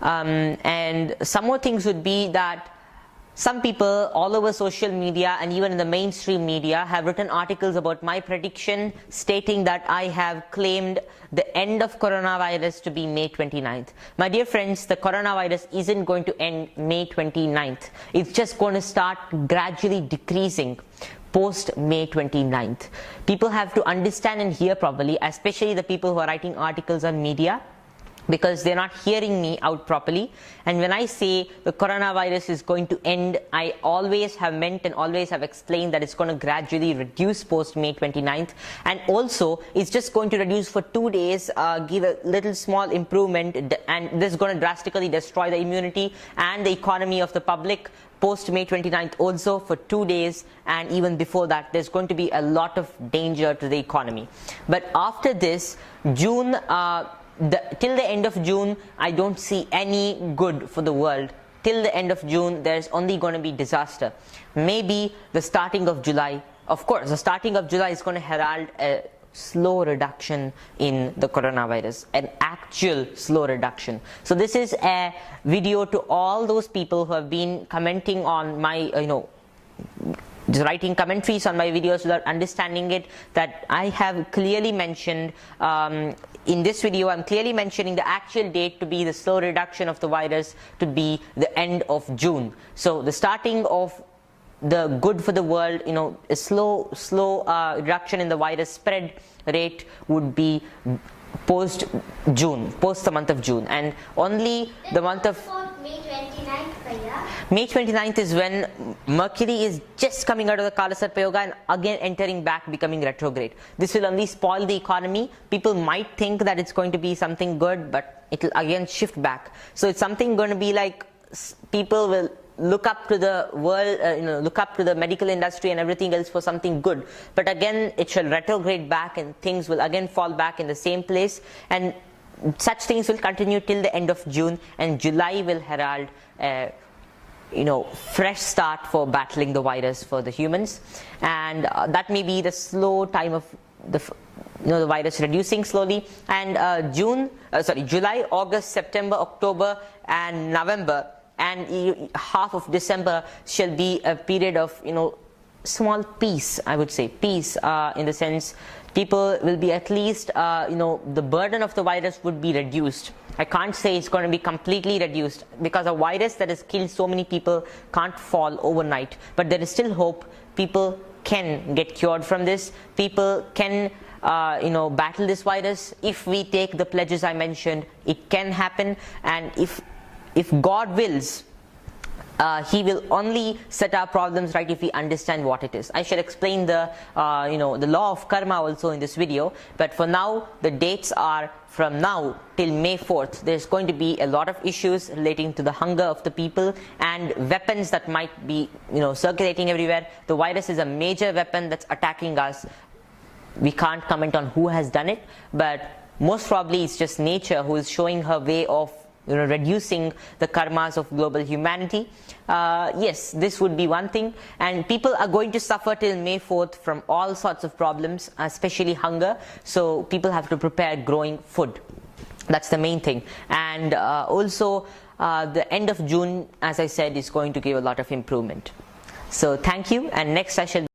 And some more things would be that some people all over social media and even in the mainstream media have written articles about my prediction, stating that I have claimed the end of coronavirus to be May 29th. My dear friends, the coronavirus isn't going to end May 29th. It's just going to start gradually decreasing post May 29th. People have to understand and hear properly, especially the people who are writing articles on media, because they're not hearing me out properly. And when I say the coronavirus is going to end, I always have meant and always have explained that it's going to gradually reduce post May 29th, and also it's just going to reduce for 2 days, give a little small improvement, and this is going to drastically destroy the immunity and the economy of the public post May 29th also for 2 days, and even before that there's going to be a lot of danger to the economy. But after this, June, till the end of June, I don't see any good for the world. Till the end of June, there's only going to be disaster. Maybe the starting of July. Of course, the starting of July is going to herald a slow reduction in the coronavirus, an actual slow reduction. So this is a video to all those people who have been commenting on my, just writing commentaries on my videos without understanding it, that I have clearly mentioned in this video. I'm clearly mentioning the actual date to be the slow reduction of the virus to be the end of June. So the starting of the good for the world, a slow reduction in the virus spread rate would be post June, post the month of June, and only the month of May 29th, Bhaiya. May 29th is when Mercury is just coming out of the Kala Sarpa Yoga and again entering back, becoming retrograde. This will only spoil the economy. People might think that it's going to be something good, but it will again shift back. So it's something going to be like people will look up to the world, look up to the medical industry and everything else for something good. But again, it shall retrograde back and things will again fall back in the same place. And such things will continue till the end of June, and July will herald fresh start for battling the virus for the humans. And that may be the slow time of the virus reducing slowly. And July, August, September, October and November and half of December shall be a period of small peace. I would say peace in the sense people will be at least the burden of the virus would be reduced. I can't say it's going to be completely reduced, because a virus that has killed so many people can't fall overnight, but there is still hope. People can get cured from this. People can battle this virus. If we take the pledges I mentioned, it can happen. And if God wills, He will only set our problems right if we understand what it is. I shall explain the the law of karma also in this video, but for now the dates are from now till May 4th. There's going to be a lot of issues relating to the hunger of the people and weapons that might be circulating everywhere. The virus is a major weapon that's attacking us. We can't comment on who has done it, but most probably it's just nature who is showing her way of reducing the karmas of global humanity. Yes, this would be one thing, and people are going to suffer till May 4th from all sorts of problems, especially hunger. So people have to prepare growing food. That's the main thing. And also the end of June, as I said, is going to give a lot of improvement. So thank you, and next I shall